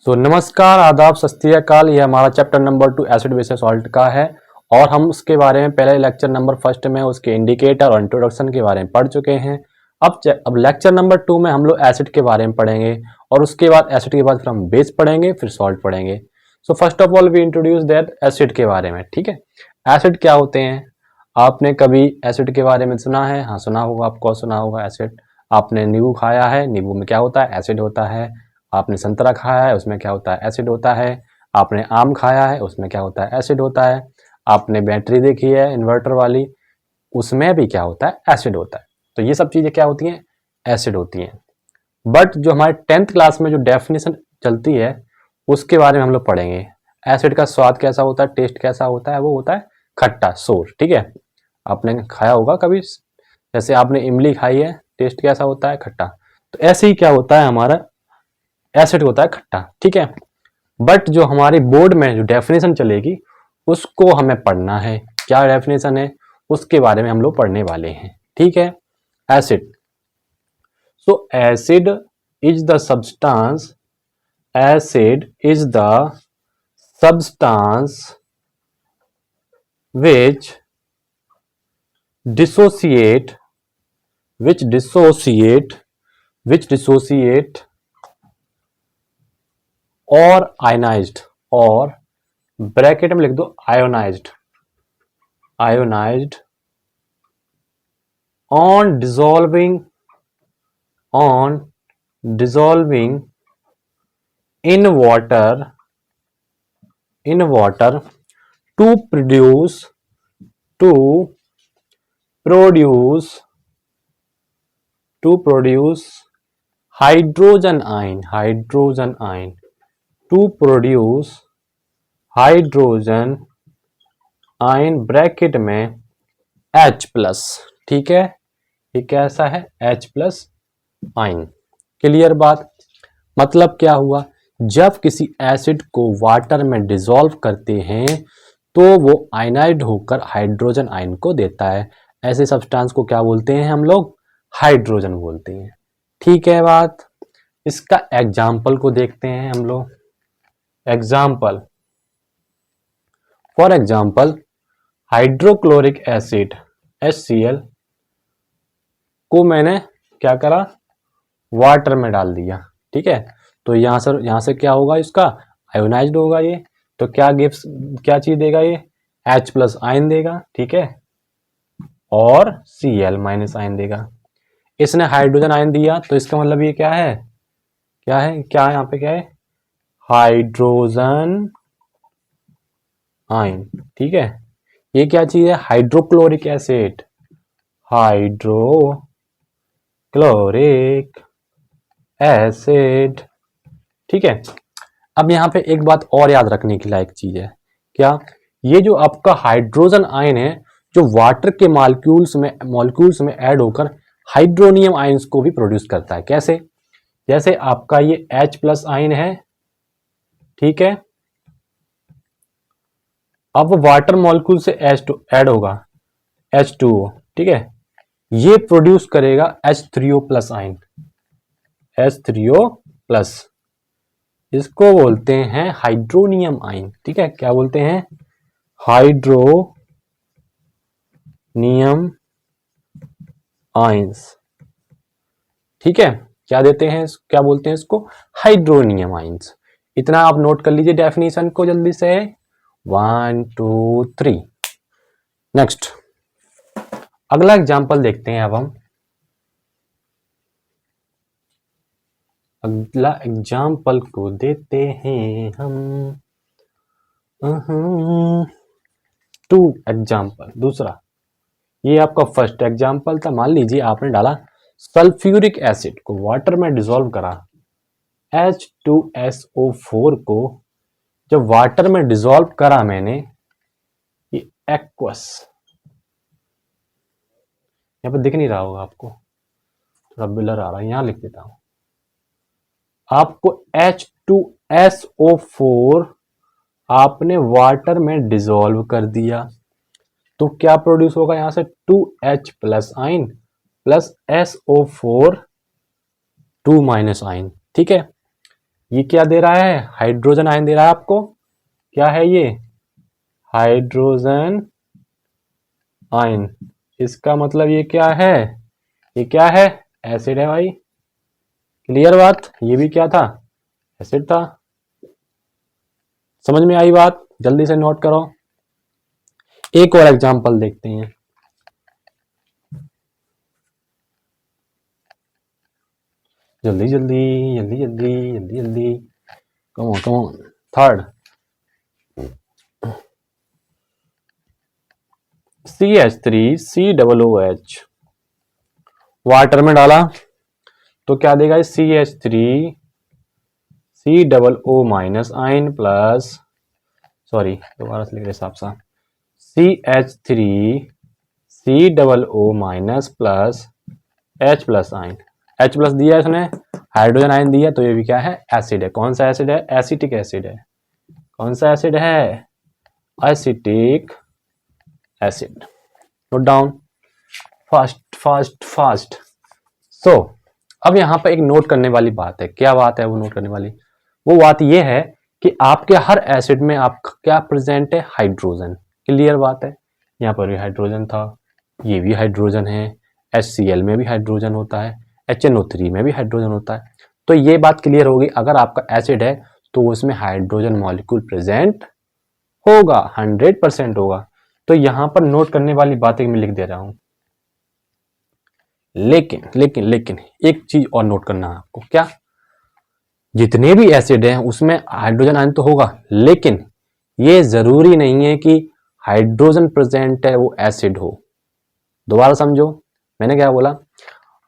नमस्कार, आदाब, सत श्री अकाल। ये हमारा chapter number 2 acid basis salt का है और हम उसके बारे में पहले लेक्चर नंबर फर्स्ट में उसके इंडिकेटर और इंट्रोडक्शन के बारे में पढ़ चुके हैं। अब लेक्चर नंबर 2 में हम लोग एसिड के बारे में पढ़ेंगे और उसके बाद एसिड के बाद फिर हम बेस पढ़ेंगे, फिर सॉल्ट पढ़ेंगे। So first of all we introduce that acid के बारे में। ठीक है, एसिड क्या होते हैं? आपने कभी एसिड के बारे में सुना है? हाँ, सुना होगा, आपको सुना होगा एसिड। आपने नींबू खाया है, नींबू में क्या होता है? एसिड होता है। आपने संतरा खाया है, उसमें क्या होता है? एसिड होता है। आपने आम खाया है, उसमें क्या होता है? एसिड होता है। आपने बैटरी देखी है इन्वर्टर वाली, उसमें भी क्या होता है? एसिड होता है। तो ये सब चीज़ें क्या होती हैं? एसिड होती हैं। बट जो हमारे 10th क्लास में जो डेफिनेशन चलती है उसके बारे में हम लोग पढ़ेंगे। एसिड का स्वाद कैसा होता है, टेस्ट कैसा होता है? वो होता है खट्टा, सोर। ठीक है, आपने खाया होगा कभी, जैसे आपने इमली खाई है, टेस्ट कैसा होता है? खट्टा। तो ऐसे ही क्या होता है, हमारा एसिड होता है खट्टा। ठीक है, बट जो हमारी बोर्ड में जो डेफिनेशन चलेगी उसको हमें पढ़ना है। क्या डेफिनेशन है उसके बारे में हम लोग पढ़ने वाले हैं। ठीक है, acid. So acid is the substance, acid is the substance which dissociate और आयनाइज्ड, और ब्रैकेट में लिख दो ionized on dissolving in water to produce hydrogen ion bracket में H+। ठीक है, ये कैसा है? H+ ion. क्लियर बात? मतलब क्या हुआ, जब किसी एसिड को वाटर में डिसॉल्व करते हैं तो वो आयनाइड होकर हाइड्रोजन आयन को देता है। ऐसे सब्सटेंस को क्या बोलते हैं हम लोग? हाइड्रोजन बोलते हैं। ठीक है बात। इसका एग्जाम्पल को देखते हैं हम लोग। Example, for example hydrochloric acid HCl को मैंने क्या करा? वाटर में डाल दिया। ठीक है, तो यहाँ से क्या होगा? इसका आयोनाइज्ड होगा ये। तो क्या चीज देगा ये? H+ आयन देगा। ठीक है, और Cl- आयन देगा। इसने हाइड्रोजन आयन दिया तो इसका मतलब ये क्या है? क्या है यहाँ पे? क्या है? Hydrogen ion. ठीक है, ये क्या चीज है? Hydrochloric acid, hydrochloric acid. ठीक है, अब यहाँ पे एक बात और याद रखने की लायक चीज है। क्या? ये जो आपका हाइड्रोजन आयन है जो वाटर के मॉलिक्यूल्स में ऐड होकर हाइड्रोनियम आयंस को भी प्रोड्यूस करता है। कैसे? जैसे आपका ये H+ आयन है, ठीक है, अब वो वाटर मॉलिक्यूल से ऐड होगा H2O। ठीक है, ये प्रोड्यूस करेगा H3O+ आयन, H3O+। इसको बोलते हैं हाइड्रोनियम आयन। ठीक है, क्या बोलते हैं? Hydronium ions. ठीक है, क्या देते हैं, क्या बोलते हैं इसको? Hydronium ions. इतना आप नोट कर लीजिए डेफिनेशन को जल्दी से। 1 2 3। नेक्स्ट, अगला एग्जांपल देखते हैं। अब हम अगला एग्जांपल को देते हैं हम। 2 एग्जांपल, दूसरा। ये आपका फर्स्ट एग्जांपल था। मान लीजिए आपने डाला सल्फ्यूरिक एसिड को वाटर में डिसॉल्व करा, H2SO4 को जब वाटर में डिसॉल्व करा मैंने, ये एक्वस, यहाँ पे दिख नहीं रहा होगा आपको, थोड़ा ब्लर आ रहा है, यहां लिख देता हूं आपको। H2SO4 आपने वाटर में डिसॉल्व कर दिया तो क्या प्रोड्यूस होगा? यहां से 2H+ ion plus SO4 2- ion. ठीक है, ये क्या दे रहा है, हाइड्रोजन आयन दे रहा है आपको। क्या है ये, हाइड्रोजन आयन। इसका मतलब ये क्या है, ये क्या है, एसिड है भाई। क्लियर बात, ये भी क्या था, एसिड था। समझ में आई बात, जल्दी से नोट करो। एक और एग्जांपल देखते हैं। जल्दी जल्दी जल्दी जल्दी जल्दी जल्दी, come on. Third, CH3COOH, water में डाला तो क्या देगा, CH3COO minus ion plus, sorry दोबारा से लिख रहे साफ साफ, CH3COO minus plus H plus ion. H plus दिया है इसने, हाइड्रोजन आयन दिया, तो ये भी क्या है, एसिड है। कौन सा एसिड है, एसिटिक एसिड है। कौन सा एसिड है, acetic acid. Note down, fast fast fast. So अब यहाँ पर एक नोट करने वाली बात है। क्या बात है वो नोट करने वाली, वो बात ये है कि आपके हर एसिड में आपका क्या प्रेजेंट है, हाइड्रोजन। क्लियर बात है, यहाँ पर भी हाइड्रोजन था, ये भी हाइड्रोजन है, HCl में भी हाइड्रोजन होता है, HNO3 में भी हाइड्रोजन होता है। तो ये बात क्लियर होगी, अगर आपका एसिड है तो उसमें हाइड्रोजन मॉलिक्यूल प्रेजेंट होगा, 100% होगा। तो यहां पर नोट करने वाली बातें मैं लिख दे रहा हूं। लेकिन लेकिन लेकिन एक चीज और नोट करना है आपको, क्या, जितने भी एसिड हैं उसमें हाइड्रोजन आयन तो होगा, लेकिन ये जरूरी नहीं है कि हाइड्रोजन प्रेजेंट है वो एसिड हो। दोबारा समझो, मैंने क्या बोला,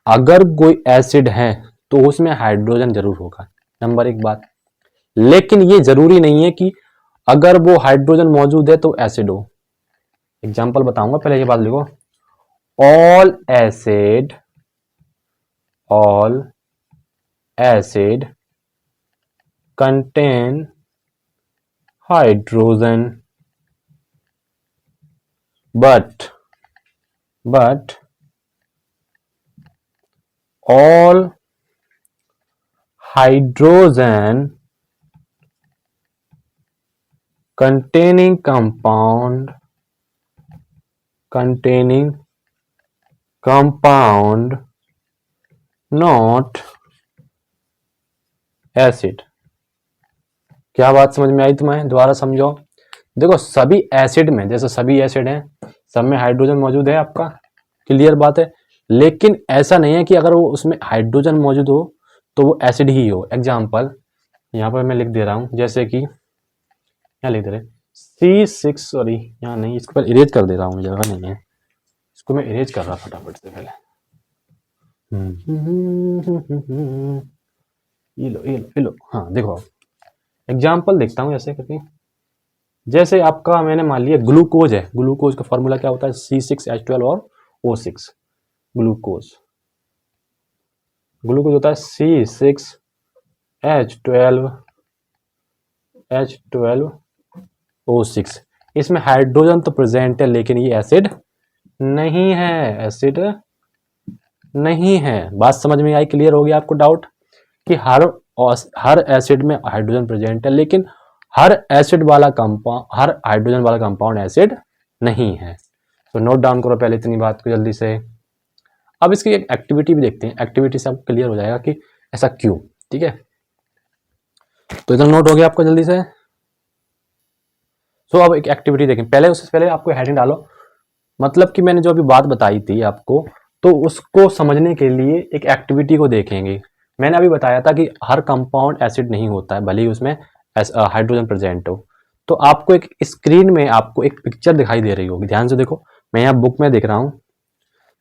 अगर कोई एसिड है तो उसमें हाइड्रोजन जरूर होगा, नंबर एक बात। लेकिन ये जरूरी नहीं है कि अगर वो हाइड्रोजन मौजूद है तो एसिड हो। एग्जांपल बताऊंगा, पहले ये बात लिखो, all acid contain hydrogen, but all hydrogen containing compound not acid। क्या बात समझ में आई तुम्हें, दोबारा समझो। देखो सभी एसिड में, जैसे सभी एसिड हैं सब में हाइड्रोजन मौजूद है आपका, क्लियर बात है। लेकिन ऐसा नहीं है कि अगर वो उसमें हाइड्रोजन मौजूद हो तो वो एसिड ही हो। एग्जांपल यहाँ पर मैं लिख दे रहा हूँ, जैसे कि यहाँ लिख दे रहे C6, सॉरी यहाँ नहीं, इसको पहले इरेज कर दे रहा हूँ, जगह नहीं है, इसको मैं इरेज कर रहा फटाफट से पहले। ये लो ये लो ये लो, हाँ देखो एग्जाम्पल देखता हूँ ऐसे करके। जैसे आपका मैंने मान लिया ग्लूकोज है, ग्लूकोज का फॉर्मूला क्या होता है, C6H12 और O6। ग्लूकोज होता है C6H12O6। इसमें हाइड्रोजन तो प्रेजेंट है लेकिन ये एसिड नहीं है, एसिड नहीं है। बात समझ में आई, क्लियर हो गया आपको डाउट कि हर एसिड में हाइड्रोजन प्रेजेंट है, लेकिन हर हाइड्रोजन वाला कंपाउंड एसिड नहीं है। तो नोट डाउन करो पहले इतनी बात को जल्दी से। अब इसकी एक एक्टिविटी भी देखते हैं, एक्टिविटी से आपको क्लियर हो जाएगा कि ऐसा क्यों। ठीक है, तो इतना नोट हो गया आपको जल्दी से। अब एक एक्टिविटी देखें, पहले उससे पहले आपको हेडिंग डालो, मतलब कि मैंने जो अभी बात बताई थी आपको, तो उसको समझने के लिए एक एक्टिविटी को देखेंगे। मैंने अभी बताया था कि हर कंपाउंड एसिड नहीं होता है, भले ही उसमें हाइड्रोजन प्रेजेंट हो। तो आपको एक स्क्रीन में आपको एक पिक्चर दिखाई दे रही होगी, ध्यान से देखो, मैं यहाँ बुक में देख रहा हूँ,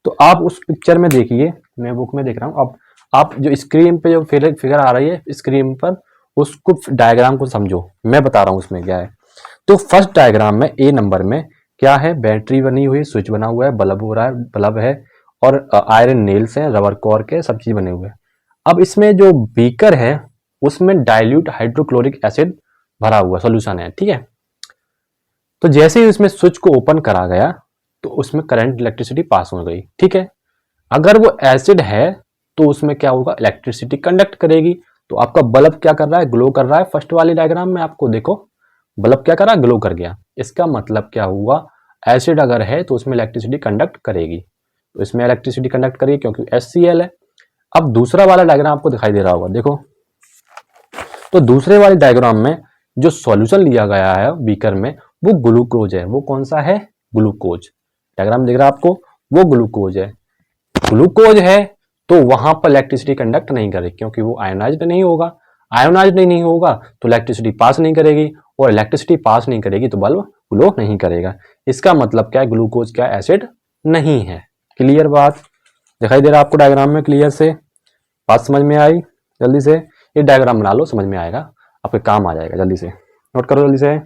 तो आप उस पिक्चर में देखिए, मैं बुक में देख रहा हूँ। अब आप जो स्क्रीन पे जो फिगर आ रही है स्क्रीन पर, उसको डायग्राम को समझो, मैं बता रहा हूँ उसमें क्या है। तो फर्स्ट डायग्राम में ए नंबर में क्या है, बैटरी बनी हुई, स्विच बना हुआ है, बल्ब हो रहा है, बल्ब है, और आयरन नेल्स हैं, रबर कॉर के सब चीज बने हुए हैं। अब इसमें जो बीकर है उसमें डाइल्यूट हाइड्रोक्लोरिक एसिड भरा हुआ सॉल्यूशन है। ठीक है, तो जैसे ही उसमें स्विच को ओपन करा गया तो उसमें करंट इलेक्ट्रिसिटी पास हो गई। ठीक है, अगर वो एसिड है तो उसमें क्या होगा, इलेक्ट्रिसिटी कंडक्ट करेगी, तो आपका बल्ब क्या कर रहा है, ग्लो कर रहा है। फर्स्ट वाली डायग्राम में आपको देखो बल्ब क्या कर रहा है, ग्लो कर गया। इसका मतलब क्या हुआ, एसिड अगर है तो उसमें इलेक्ट्रिसिटी कंडक्ट करेगी, तो इसमें इलेक्ट्रिसिटी कंडक्ट करेगी क्योंकि HCl है। अब दूसरा वाला डायग्राम आपको दिखाई दे रहा होगा, देखो तो दूसरे वाले डायग्राम में जो सॉल्यूशन लिया गया है बीकर में वो ग्लूकोज है। वो कौन सा है, ग्लूकोज। डायग्राम दिख रहा है आपको, वो ग्लूकोज है। ग्लूकोज है तो वहां पर इलेक्ट्रिसिटी कंडक्ट नहीं करेगी क्योंकि वो आयोनाइज्ड नहीं होगा। आयोनाइज्ड नहीं होगा तो इलेक्ट्रिसिटी पास नहीं करेगी, और इलेक्ट्रिसिटी पास नहीं करेगी तो बल्ब ग्लो नहीं करेगा। इसका मतलब क्या है, ग्लूकोज क्या एसिड नहीं है। क्लियर बात दिखाई दे रहा है आपको डायग्राम में, क्लियर से बात समझ में आई। जल्दी से ये डायग्राम बना लो, समझ में आएगा, आपके काम आ जाएगा। जल्दी से नोट करो जल्दी से।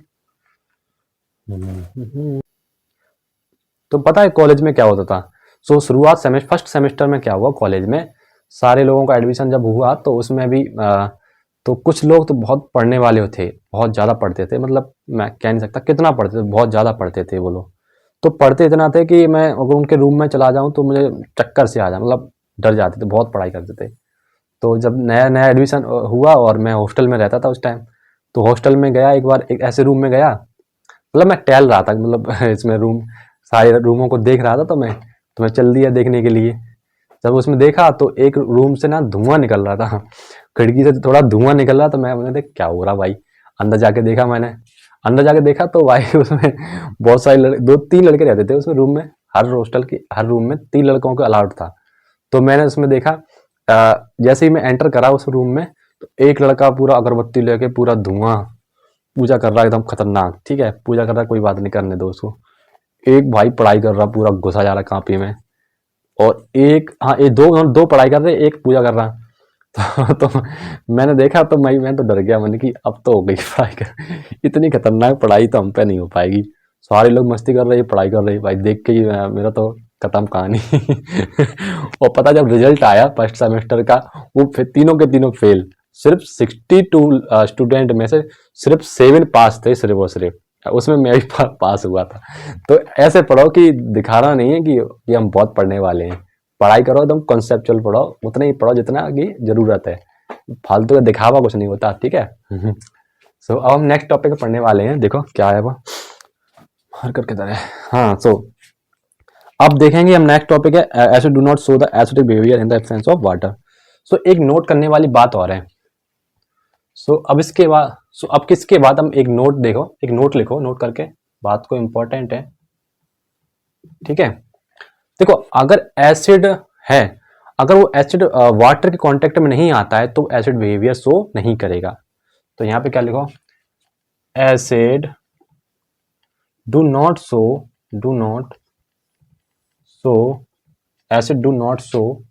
तो पता है कॉलेज में क्या होता था, शुरुआत फर्स्ट सेमेस्टर में क्या हुआ, कॉलेज में सारे लोगों का एडमिशन जब हुआ तो उसमें भी तो कुछ लोग तो बहुत पढ़ने वाले थे, बहुत ज़्यादा पढ़ते थे, मतलब मैं कह नहीं सकता कितना पढ़ते थे, बहुत ज़्यादा पढ़ते थे वो लोग। तो पढ़ते इतना थे कि मैं अगर उनके रूम में चला जाऊँ तो मुझे चक्कर से आ जाए, मतलब डर जाते थे, बहुत पढ़ाई करते थे। तो जब नया नया एडमिशन हुआ और मैं हॉस्टल में रहता था उस टाइम, तो हॉस्टल में गया एक बार, एक ऐसे रूम में गया, मतलब मैं टहल रहा था, मतलब इसमें रूम सारे रूमों को देख रहा था, तो मैं चल दिया देखने के लिए। जब उसमें देखा तो एक रूम से ना धुआं निकल रहा था, खिड़की से थोड़ा धुआं निकल रहा, तो मैंने देख क्या हो रहा भाई। अंदर जाके देखा मैंने, अंदर जाके देखा तो भाई उसमें बहुत सारे लड़के, 2-3 लड़के रहते थे उसमें रूम में। हर हॉस्टल की हर रूम में 3 लड़कों को अलाउड था। तो मैंने उसमें देखा जैसे ही मैं एंटर करा उस रूम में, तो एक लड़का पूरा अगरबत्ती लेके पूरा धुआं पूजा कर रहा है, एकदम खतरनाक। ठीक है, पूजा कर रहा है, कोई बात नहीं, करने दो उसको। एक भाई पढ़ाई कर रहा, पूरा घुसा जा रहा कॉपी में, और एक, हाँ ये दो पढ़ाई कर रहे, एक पूजा कर रहा। तो मैंने देखा तो मैं तो डर गया, मैंने कि अब तो हो गई पढ़ाई कर, इतनी खतरनाक पढ़ाई तो हम पे नहीं हो पाएगी। सारे लोग मस्ती कर रहे हैं, पढ़ाई कर रहे हैं, भाई देख के ही मेरा तो खत्म कहानी। और पता जब रिजल्ट आया फर्स्ट सेमेस्टर का, वो तीनों के तीनों फेल। सिर्फ 62 स्टूडेंट में से सिर्फ 7 पास थे, सिर्फ और सिर्फ उसमें मैं भी पास हुआ था। तो ऐसे पढ़ो कि दिखाना नहीं है कि हम बहुत पढ़ने वाले हैं। पढ़ाई करो एकदम कॉन्सेप्चुअल पढ़ो, उतना ही पढ़ो जितना की जरूरत है, फालतू का दिखावा कुछ नहीं होता। ठीक है। सो अब हम नेक्स्ट टॉपिक पढ़ने वाले हैं, देखो क्या है वो हर करके तरह। हाँ सो अब देखेंगे हम नेक्स्ट टॉपिक है acid do not show the acidic behaviour in the absence of water. So एक नोट करने वाली बात और है। सो अब इसके बाद अब किसके बाद हम एक नोट देखो, एक नोट लिखो, नोट करके बात को इंपॉर्टेंट है। ठीक है, देखो अगर एसिड है, अगर वो एसिड वाटर के कांटेक्ट में नहीं आता है तो एसिड बिहेवियर शो नहीं करेगा। तो यहां पे क्या लिखो, acid do not show acid do not show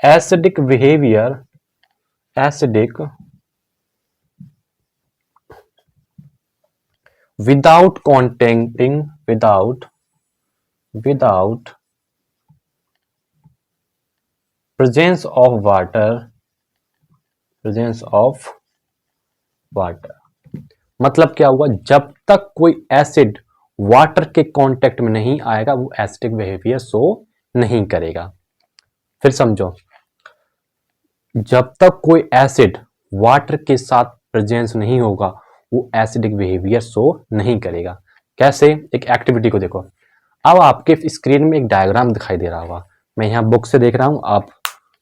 acidic behaviour without contacting without presence of water। मतलब क्या हुआ, जब तक कोई एसिड वाटर के कांटेक्ट में नहीं आएगा वो एसिडिक बिहेवियर शो नहीं करेगा। फिर समझो, जब तक कोई एसिड वाटर के साथ प्रेजेंस नहीं होगा वो एसिडिक बिहेवियर शो नहीं करेगा। कैसे, एक एक्टिविटी को देखो। अब आपके स्क्रीन में एक डायग्राम दिखाई दे रहा होगा, मैं यहाँ बुक से देख रहा हूँ, आप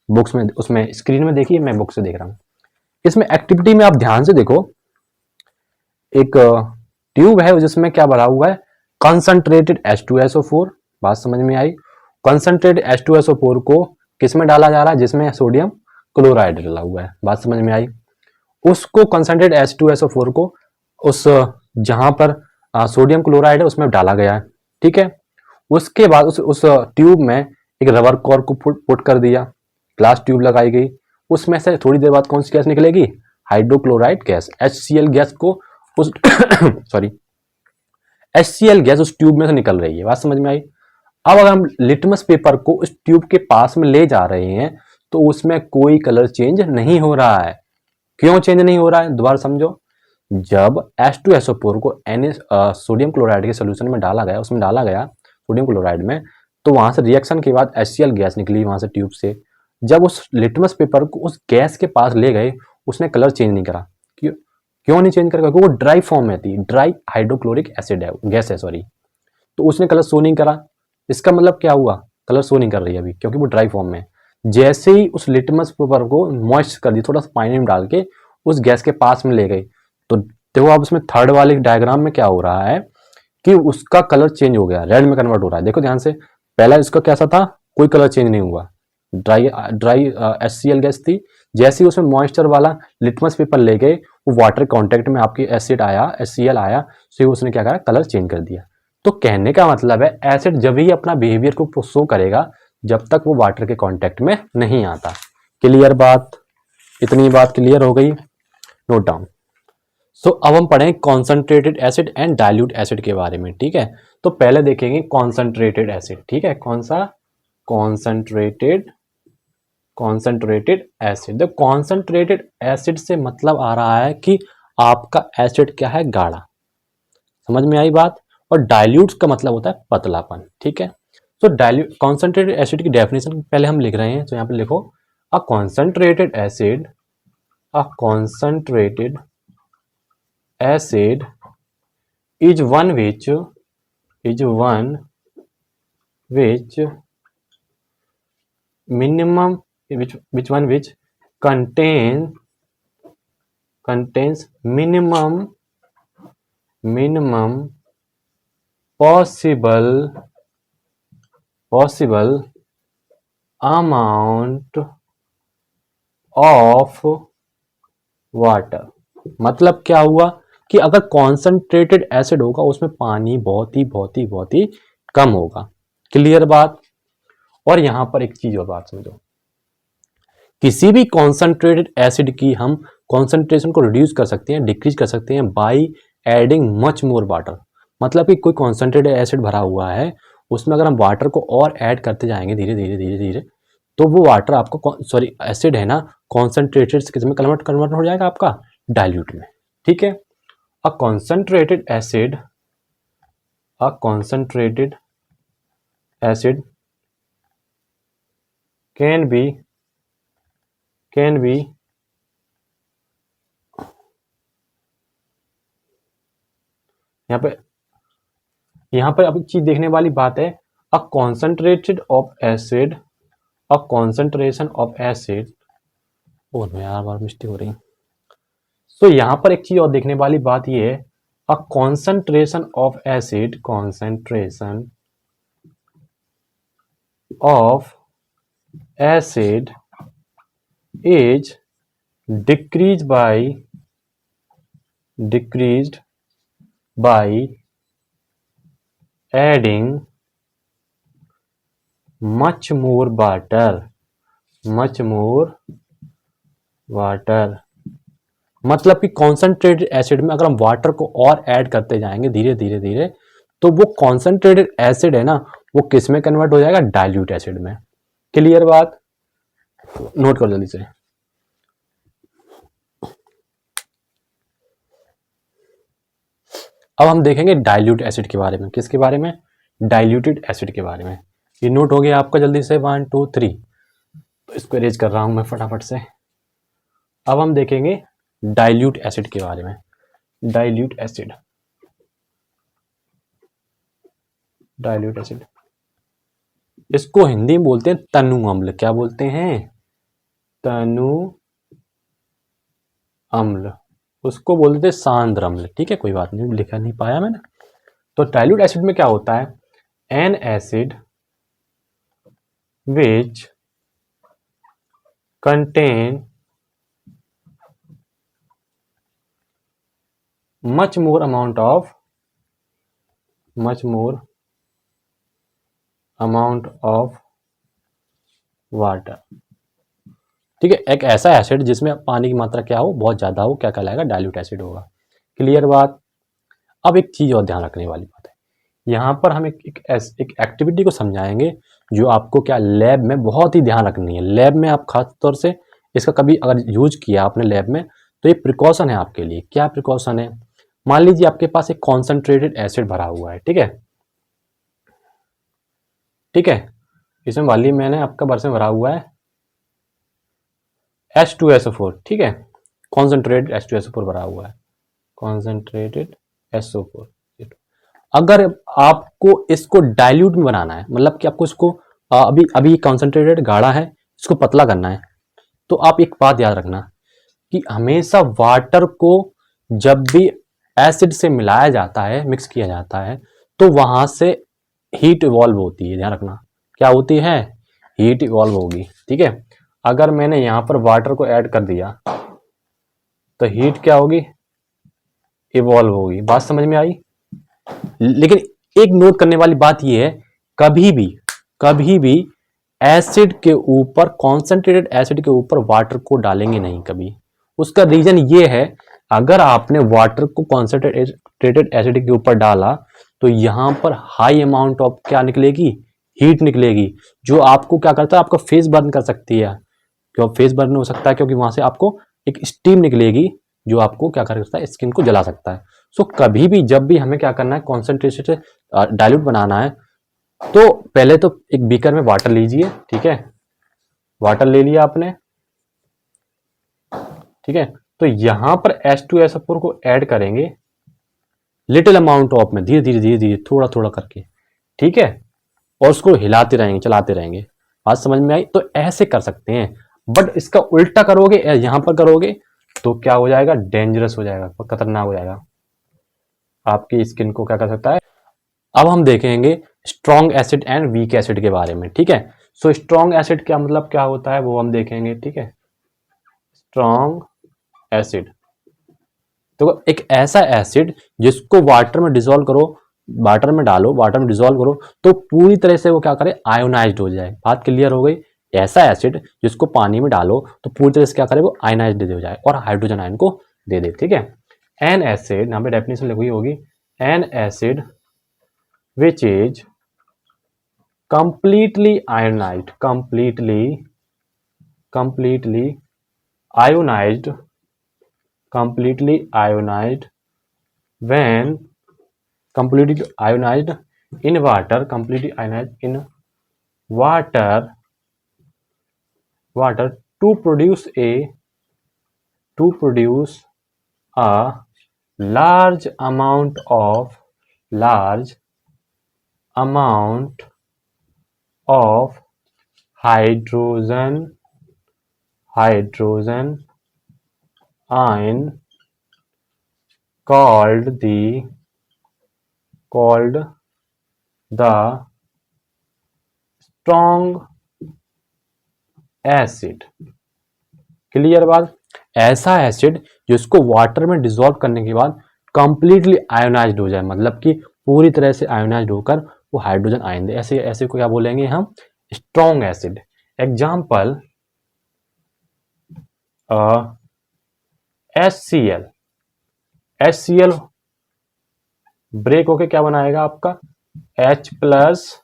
बुक्स में उसमें स्क्रीन में देखिए, मैं बुक से देख रहा हूँ। इसमें एक्टिविटी में आप ध्यान से देखो, एक ट्यूब है जिसमें क्या भरा हुआ है, कंसंट्रेटेड H2SO4। बात समझ में आई। कंसंट्रेटेड H2SO4 को किस में डाला जा रहा है, जिसमें सोडियम क्लोराइड डाला हुआ है। बात समझ में आई। उसको कंसंट्रेटेड H2SO4 को उस जहां पर सोडियम क्लोराइड है उसमें डाला गया है। ठीक है, उसके बाद उस ट्यूब में एक रबर कॉर्क को पुट कर दिया, ग्लास ट्यूब लगाई गई। उसमें से थोड़ी देर बाद कौन सी गैस निकलेगी, हाइड्रोक्लोराइड गैस, HCl गैस को उस सॉरी HCl गैस उस ट्यूब में से निकल रही है। बात समझ में आई। अब अगर हम लिटमस पेपर को उस ट्यूब के पास में ले जा रहे हैं तो उसमें कोई कलर चेंज नहीं हो रहा है। क्यों चेंज नहीं हो रहा है, दोबारा समझो। जब H2SO4 को सोडियम क्लोराइड के सोल्यूशन में डाला गया, उसमें डाला गया सोडियम क्लोराइड में, तो वहां से रिएक्शन के बाद HCl गैस निकली वहां से ट्यूब से। जब उस लिटमस पेपर को उस गैस के पास ले गए, उसने कलर चेंज नहीं करा। क्यों क्यों नहीं चेंज करा? क्योंकि वो ड्राई फॉर्म में थी, ड्राई हाइड्रोक्लोरिक एसिड है, गैस है सॉरी। तो उसने कलर शो नहीं करा। इसका मतलब क्या हुआ? कलर शो नहीं कर रही है अभी, क्योंकि वो ड्राई फॉर्म में है। जैसे ही उस लिटमस पेपर को मॉइस्ट कर दी, थोड़ा सा पानी में डाल के उस गैस के पास में ले गई, तो देखो अब उसमें थर्ड वाले डायग्राम में क्या हो रहा है कि उसका कलर चेंज हो गया, रेड में कन्वर्ट हो रहा है। देखो ध्यान से, पहला इसका कैसा था, कोई कलर चेंज नहीं हुआ, ड्राई ड्राई HCl गैस थी। जैसे ही उसमें मॉइस्चर वाला लिटमस पेपर ले गए, वो वाटर कांटेक्ट में आपकी एसिड आया, HCl आया, तो उसने क्या करा, कलर चेंज कर दिया। तो कहने का मतलब है एसिड जब ही अपना बिहेवियर को शो करेगा जब तक वो वाटर के कांटेक्ट में नहीं आता। क्लियर बात? इतनी बात क्लियर हो गई, नोट डाउन। सो अब हम पढ़ें concentrated acid and dilute acid के बारे में, ठीक है। तो पहले देखेंगे कॉन्सेंट्रेटेड एसिड, ठीक है। कौन सा? Concentrated acid. The concentrated acid से मतलब आ रहा है कि आपका एसिड क्या है, गाढ़ा। समझ में आई बात? और डाइल्यूट का मतलब होता है पतलापन, ठीक है। तो डाइल्यूट कॉन्सेंट्रेटेड एसिड की डेफिनेशन पहले हम लिख रहे हैं, तो यहाँ पे लिखो a concentrated acid, a concentrated acid is one which minimum which one which contains minimum possible amount of water. मतलब क्या हुआ कि अगर कॉन्सेंट्रेटेड एसिड होगा उसमें पानी बहुत ही कम होगा। क्लियर बात? और यहां पर एक चीज और बात समझो, किसी भी कॉन्सेंट्रेटेड एसिड की हम कॉन्सेंट्रेशन को रिड्यूस कर सकते हैं, डिक्रीज कर सकते हैं by adding much more water. मतलब कि कोई कॉन्सेंट्रेटेड एसिड भरा हुआ है, उसमें अगर हम वाटर को और ऐड करते जाएंगे धीरे धीरे, तो वो वाटर आपको सॉरी एसिड है ना, कॉन्सेंट्रेटेड से किस में कन्वर्ट हो जाएगा, आपका डाइल्यूट में, ठीक है। A concentrated acid can be यहाँ पे अब एक चीज देखने वाली बात है, a concentrated of acid, a concentration of acid, और यार बार मिस्टेक हो रही है। तो यहाँ पर एक चीज और देखने वाली बात ये है, अ concentration of acid, concentration of acid is decreased by adding much more water। मतलब कि कॉन्सेंट्रेटेड एसिड में अगर हम वाटर को और ऐड करते जाएंगे धीरे धीरे, तो वो कॉन्सेंट्रेटेड एसिड है ना, वो किस में कन्वर्ट हो जाएगा, डाइल्यूट एसिड में। क्लियर बात? नोट करो जल्दी से। अब हम देखेंगे डाइल्यूट एसिड के बारे में। किसके बारे में? डाइल्यूटेड एसिड के बारे में। ये नोट हो गया आपका जल्दी से, 1 2 3। तो इसको अरेंज कर रहा हूं मैं फटाफट से। अब हम देखेंगे डाइल्यूट एसिड के बारे में। डाइल्यूट एसिड इसको हिंदी में बोलते हैं तनु अम्ल। क्या बोलते हैं? तनु अम्ल। उसको बोलते हैं सांद्र अम्ल, ठीक है, कोई बात नहीं, लिखा नहीं पाया मैंने। तो डाइल्यूट एसिड में क्या होता है, N acid which contain much more amount of water, ठीक है। एक ऐसा एसिड जिसमें पानी की मात्रा क्या हो, बहुत ज्यादा हो, क्या कहलाएगा, डाइल्यूट एसिड होगा। क्लियर बात? अब एक चीज और ध्यान रखने वाली बात है, यहाँ पर हम एक एक्टिविटी को समझाएंगे जो आपको क्या लैब में बहुत ही ध्यान रखनी है। लैब में आप खास तौर से इसका कभी अगर यूज किया आपने लैब में, तो ये प्रिकॉशन है आपके लिए। क्या प्रिकॉशन है? मान लीजिए आपके पास एक कॉन्सेंट्रेटेड एसिड भरा हुआ है, ठीक है, इसमें मान लीजिए मैंने आपका बर्स में भरा हुआ है H2SO4, ठीक है, कॉन्सेंट्रेटेड H2SO4 भरा हुआ है, कॉन्सेंट्रेटेड SO4। अगर आपको इसको डाइल्यूट में बनाना है, मतलब कि आपको इसको अभी अभी कॉन्सेंट्रेटेड गाढ़ा है, इसको पतला करना है, तो आप एक बात याद रखना कि हमेशा वाटर को जब भी एसिड से मिलाया जाता है, मिक्स किया जाता है, तो वहां से हीट इवॉल्व होती है, ध्यान रखना क्या होती है, हीट इवॉल्व होगी, ठीक है। अगर मैंने यहां पर वाटर को ऐड कर दिया तो हीट क्या होगी, इवॉल्व होगी। बात समझ में आई? लेकिन एक नोट करने वाली बात यह है, कभी भी एसिड के ऊपर, कॉन्सेंट्रेटेड एसिड के ऊपर वाटर को डालेंगे नहीं कभी। उसका रीजन ये है, अगर आपने वाटर को कॉन्सेंट्रेटेड एसिड के ऊपर डाला तो यहां पर हाई अमाउंट ऑफ क्या निकलेगी, हीट निकलेगी, जो आपको क्या करता है, आपका फेस बर्न कर सकती है। क्यों फेस बर्न हो सकता है? क्योंकि वहां से आपको एक स्टीम निकलेगी जो आपको क्या कर सकता है, स्किन को जला सकता है। सो कभी भी जब भी हमें क्या करना है, कॉन्सेंट्रेटेड डाइल्यूट बनाना है, तो पहले तो एक बीकर में वाटर लीजिए, ठीक है, वाटर ले लिया आपने, ठीक है, तो यहां पर H2SO4 को ऐड करेंगे लिटिल अमाउंट ऑफ में, धीरे धीरे धीरे धीरे थोड़ा थोड़ा करके, ठीक है, और उसको हिलाते रहेंगे, चलाते रहेंगे। बात समझ में आई? तो ऐसे कर सकते हैं, बट इसका उल्टा करोगे, यहां पर करोगे तो क्या हो जाएगा, डेंजरस हो जाएगा, खतरनाक हो जाएगा, आपकी स्किन को क्या कर सकता है। अब हम देखेंगे strong acid and weak acid के बारे में, ठीक है। सो स्ट्रॉन्ग एसिड क्या मतलब क्या होता है वो हम देखेंगे, ठीक है। स्ट्रॉन्ग एसिड तो एक ऐसा एसिड जिसको वाटर में डिसॉल्व करो, वाटर में डालो, वाटर में डिसॉल्व करो तो पूरी तरह से वो क्या करे, आयोनाइज्ड हो जाए। बात क्लियर हो गई? ऐसा एसिड जिसको पानी में डालो तो पूरी तरह से क्या करे, वो आयोनाइज्ड हो जाए और हाइड्रोजन आयन को दे दे, ठीक है। एन एसिड, यहाँ पे डेफिनेशन लिखी होगी, N acid which is completely ionized, completely ionized, completely ionized when completely ionized in water, completely ionized in water to produce a large amount of hydrogen ion called the strong acid। Clear बात? ऐसा acid जिसको water में dissolve करने के बाद completely ionised हो जाए, मतलब कि पूरी तरह से आयोनाइज्ड होकर वो हाइड्रोजन आयन दे, ऐसे ऐसे को क्या बोलेंगे हम, strong acid. Example HCl break होके क्या बनाएगा आपका, H plus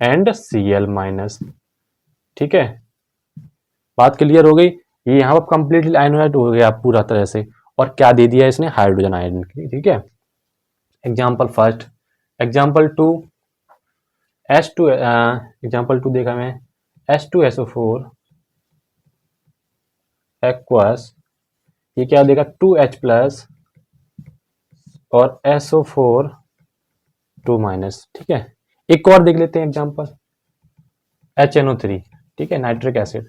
and Cl minus, ठीक है। बात क्लियर हो गई? ये यहाँ पर कंप्लीटली आयोनाइज्ड हो गया पूरा तरह से, और क्या दे दिया इसने, हाइड्रोजन आयन, ठीक है। Example first, example two H2, example two देखा मैं, H2SO4 एक्वस, ये क्या देगा, 2H प्लस और SO4 2 माइनस, ठीक है। एक और देख लेते हैं एग्जाम्पल, HNO3, ठीक है, नाइट्रिक एसिड,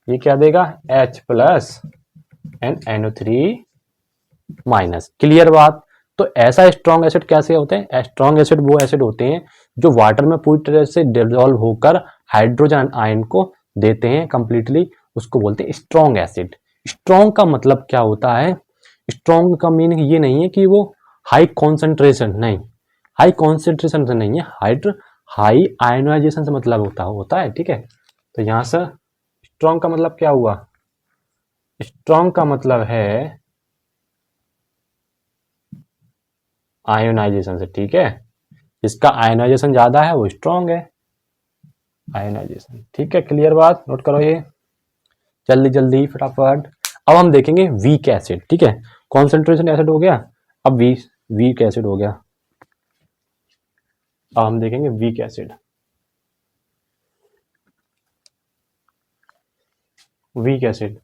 ये क्या देगा, H plus and NO3 minus. Clear बात? तो ऐसा स्ट्रॉन्ग एसिड कैसे होते हैं, स्ट्रॉन्ग एसिड वो एसिड होते हैं जो वाटर में पूरी तरह से डिसॉल्व होकर हाइड्रोजन आयन को देते हैं कंप्लीटली, उसको बोलते हैं स्ट्रॉन्ग एसिड। स्ट्रॉन्ग का मतलब क्या होता है, स्ट्रॉन्ग का मीनिंग ये नहीं है कि वो हाई कॉन्सेंट्रेशन, नहीं, हाई कॉन्सेंट्रेशन से नहीं है, हाई आयोनाइजेशन से मतलब होता है, ठीक है। तो यहां से स्ट्रॉन्ग का मतलब क्या हुआ, स्ट्रॉन्ग का मतलब है आयोनाइजेशन से, ठीक है, जिसका आयोनाइजेशन ज्यादा है वो स्ट्रॉन्ग है, आयोनाइजेशन, ठीक है। क्लियर बात? नोट करो ये जल्दी जल्दी फटाफट। अब हम देखेंगे वीक एसिड, ठीक है, कॉन्सेंट्रेशन एसिड हो गया, अब वीक एसिड हो गया। अब हम देखेंगे वीक एसिड। Week acid.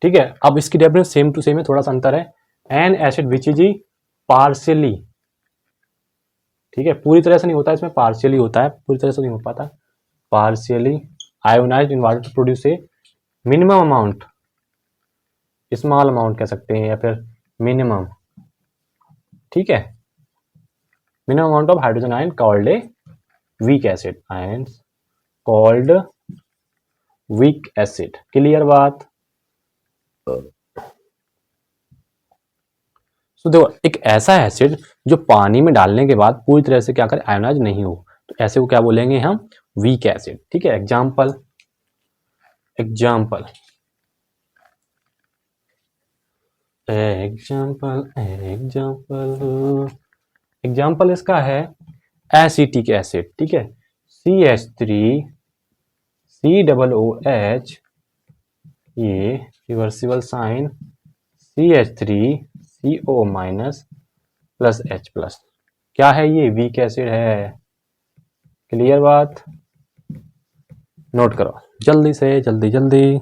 ठीक है, अब इसकी डेफिनेशन सेम टू सेम है, थोड़ा सा अंतर है। N acid which is partially, ठीक है, पूरी तरह से नहीं होता, इसमें पार्शियली होता है, पूरी तरह से नहीं हो पाता। Partially ionized in water to produce a minimum amount, small amount कह सकते हैं या फिर मिनिमम, ठीक है, minimum amount of hydrogen ion called a weak acid, ions called weak acid. Clear बात। तो देखो, एक ऐसा एसिड जो पानी में डालने के बाद पूरी तरह से क्या करे, आयोनाइज नहीं हो, तो ऐसे को क्या बोलेंगे हम, वीक एसिड। ठीक है, example example example example example इसका है एसिटिक एसिड। ठीक है, CH3COOH, ये reversible sign CH3CO minus plus H plus, क्या है ये, वीक एसिड है। क्लियर बात, नोट करो जल्दी से, जल्दी जल्दी।